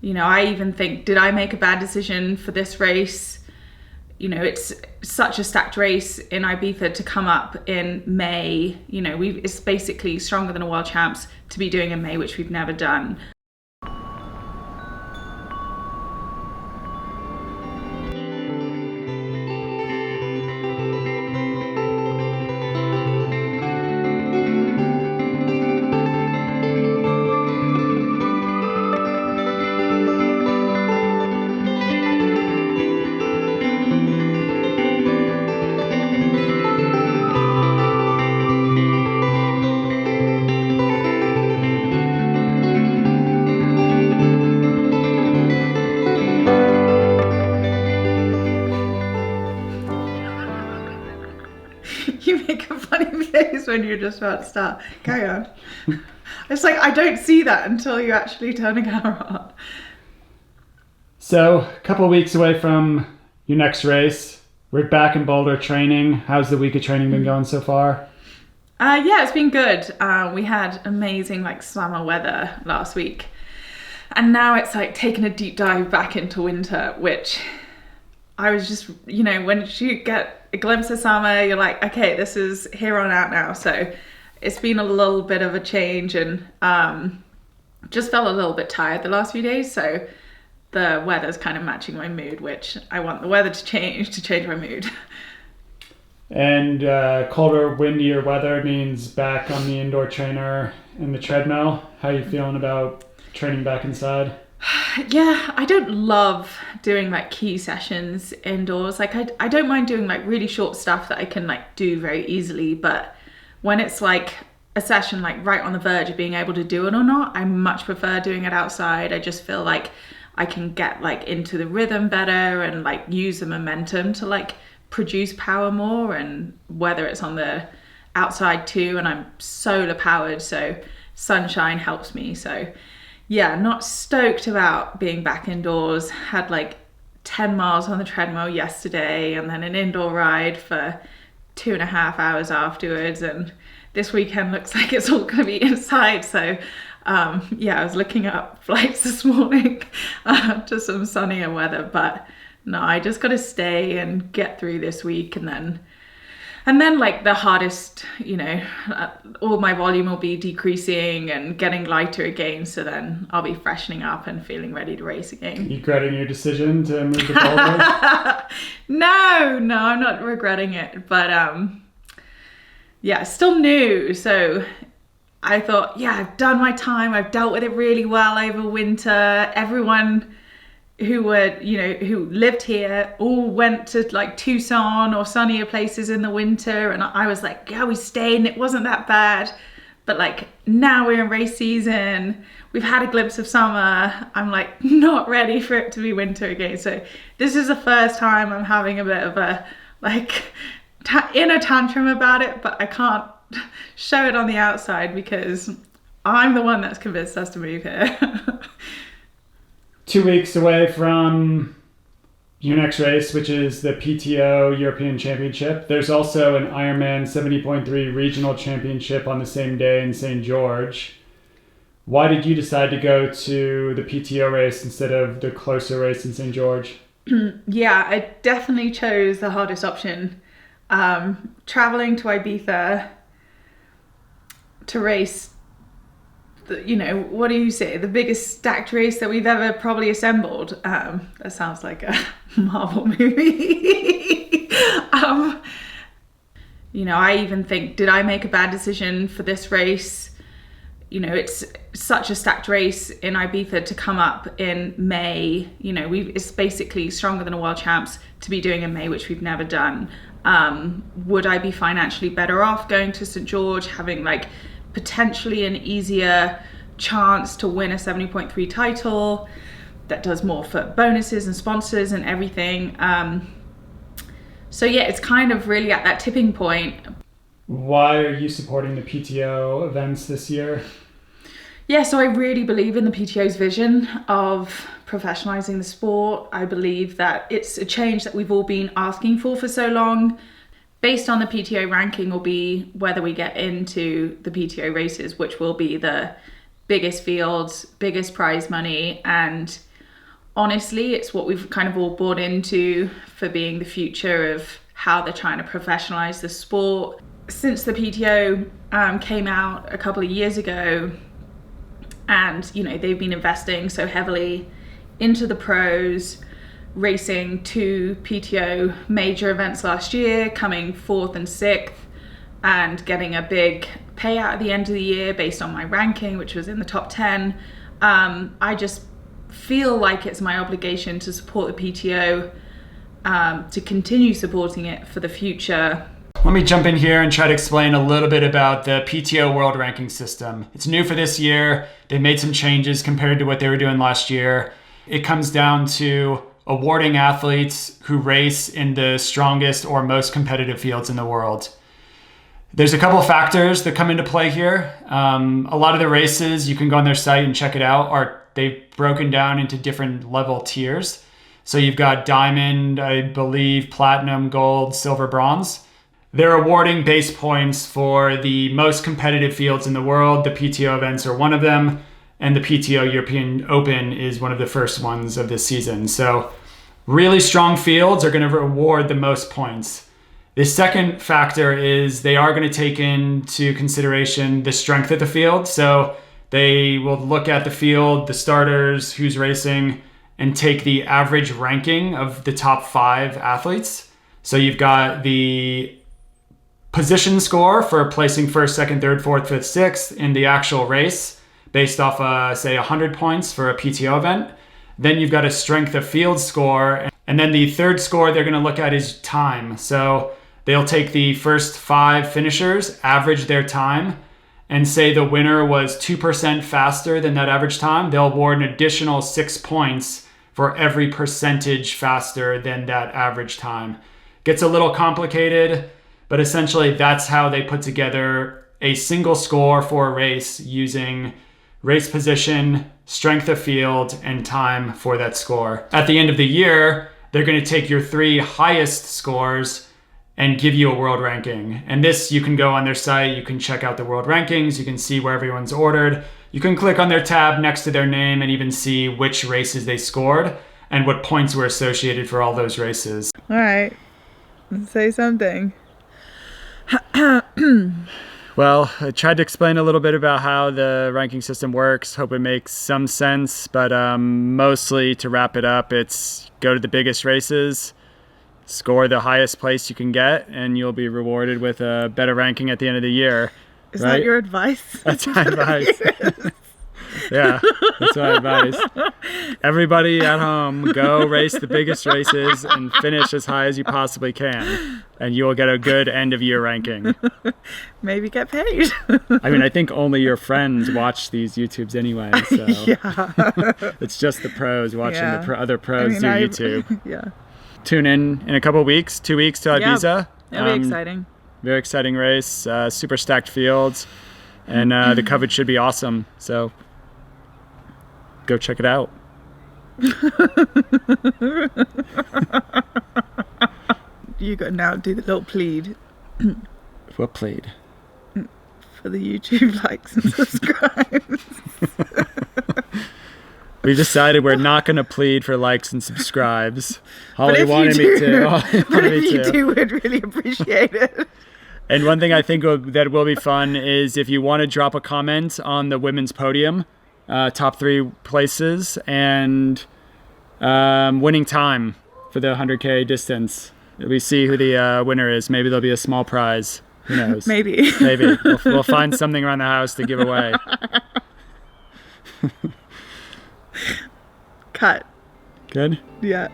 I even think, did I make a bad decision for this race? It's such a stacked race in Ibiza to come up in May. It's basically stronger than a world champs to be doing in May, which we've never done. You make a funny face when you're just about to start. Carry on. It's like, I don't see that until you actually turn the camera on. So, a couple of weeks away from your next race. We're back in Boulder training. How's the week of training been going so far? Yeah, it's been good. We had amazing summer weather last week. And now it's taking a deep dive back into winter, which I was just, when you get a glimpse of summer, you're like, okay, this is here on out now. So it's been a little bit of a change, and just felt a little bit tired the last few days. So the weather's kind of matching my mood, which I want the weather to change my mood. And colder, windier weather means back on the indoor trainer and the treadmill. How are you feeling about training back inside? Yeah, I don't love doing key sessions indoors. I don't mind doing really short stuff that I can do very easily, but when it's a session right on the verge of being able to do it or not, I much prefer doing it outside. I just feel like I can get into the rhythm better and use the momentum to produce power more, and whether it's on the outside too, and I'm solar powered, so sunshine helps me. So yeah, not stoked about being back indoors. Had 10 miles on the treadmill yesterday, and then an indoor ride for 2.5 hours afterwards, and this weekend looks like it's all going to be inside. So yeah, I was looking up flights this morning to some sunnier weather, but no, I just got to stay and get through this week, and then the hardest, all my volume will be decreasing and getting lighter again, so then I'll be freshening up and feeling ready to race again. You regretting your decision to move to Boulder? No, I'm not regretting it, but yeah, it's still new, so I thought, yeah, I've done my time, I've dealt with it really well over winter. Everyone who lived here all went to Tucson or sunnier places in the winter, and I was like, yeah, we stayed and it wasn't that bad. But now we're in race season, we've had a glimpse of summer, I'm not ready for it to be winter again. So this is the first time I'm having a bit of a inner tantrum about it, but I can't show it on the outside because I'm the one that's convinced us to move here. 2 weeks away from your next race, which is the PTO European Championship. There's also an Ironman 70.3 regional championship on the same day in St. George. Why did you decide to go to the PTO race instead of the closer race in St. George? Yeah, I definitely chose the hardest option. Traveling to Ibiza to race, what do you say, the biggest stacked race that we've ever probably assembled. That sounds like a Marvel movie. I even think, did I make a bad decision for this race? It's such a stacked race in Ibiza to come up in May. It's basically stronger than a world champs to be doing in May, which we've never done. Would I be financially better off going to St. George, having potentially an easier chance to win a 70.3 title that does more for bonuses and sponsors and everything? So yeah, it's kind of really at that tipping point. Why are you supporting the PTO events this year? Yeah, so I really believe in the PTO's vision of professionalizing the sport. I believe that it's a change that we've all been asking for so long. Based on the PTO ranking will be whether we get into the PTO races, which will be the biggest fields, biggest prize money, and honestly, it's what we've kind of all bought into for being the future of how they're trying to professionalize the sport. Since the PTO came out a couple of years ago, and they've been investing so heavily into the pros, racing 2 PTO major events last year, coming 4th and 6th, and getting a big payout at the end of the year based on my ranking, which was in the top 10. I just feel like it's my obligation to support the PTO, to continue supporting it for the future. Let me jump in here and try to explain a little bit about the PTO World Ranking System. It's new for this year. They made some changes compared to what they were doing last year. It comes down to awarding athletes who race in the strongest or most competitive fields in the world. There's a couple of factors that come into play here. A lot of the races, you can go on their site and check it out, they've broken down into different level tiers. So you've got diamond, I believe, platinum, gold, silver, bronze. They're awarding base points for the most competitive fields in the world. The PTO events are one of them, and the PTO European Open is one of the first ones of this season. So really strong fields are going to reward the most points. The second factor is they are going to take into consideration the strength of the field. So they will look at the field, the starters, who's racing, and take the average ranking of the top 5 athletes. So you've got the position score for placing 1st, 2nd, 3rd, 4th, 5th, 6th in the actual race based off, say, 100 points for a PTO event. Then you've got a strength of field score. And then the third score they're going to look at is time. So they'll take the first 5 finishers, average their time, and say the winner was 2% faster than that average time. They'll award an additional 6 points for every percentage faster than that average time. Gets a little complicated, but essentially that's how they put together a single score for a race using race position, strength of field, and time for that score. At the end of the year, they're going to take your 3 highest scores and give you a world ranking. And this, you can go on their site, you can check out the world rankings, you can see where everyone's ordered. You can click on their tab next to their name and even see which races they scored and what points were associated for all those races. All right, say something. Well, I tried to explain a little bit about how the ranking system works. Hope it makes some sense, but mostly to wrap it up, it's go to the biggest races, score the highest place you can get, and you'll be rewarded with a better ranking at the end of the year. Is that your advice? That's my advice. Yeah, that's my advice. Everybody at home, go race the biggest races and finish as high as you possibly can, and you will get a good end of year ranking. Maybe get paid. I mean, I think only your friends watch these YouTubes anyway, so yeah. It's just the pros watching the other pros do YouTube. Yeah. Tune in a couple weeks, 2 weeks to Ibiza. It'll be exciting. Very exciting race, super stacked fields, and the coverage should be awesome. So go check it out. You got now do the little plead. What plead? For the YouTube likes and subscribes. We decided we're not going to plead for likes and subscribes. But Holly wanted me to. But if you do, we'd really appreciate it. And one thing I think that will be fun is if you want to drop a comment on the women's podium, top 3 places, and winning time for the 100K distance. We see who the winner is. Maybe there'll be a small prize. Who knows? Maybe. Maybe. We'll find something around the house to give away. Cut. Good? Yeah.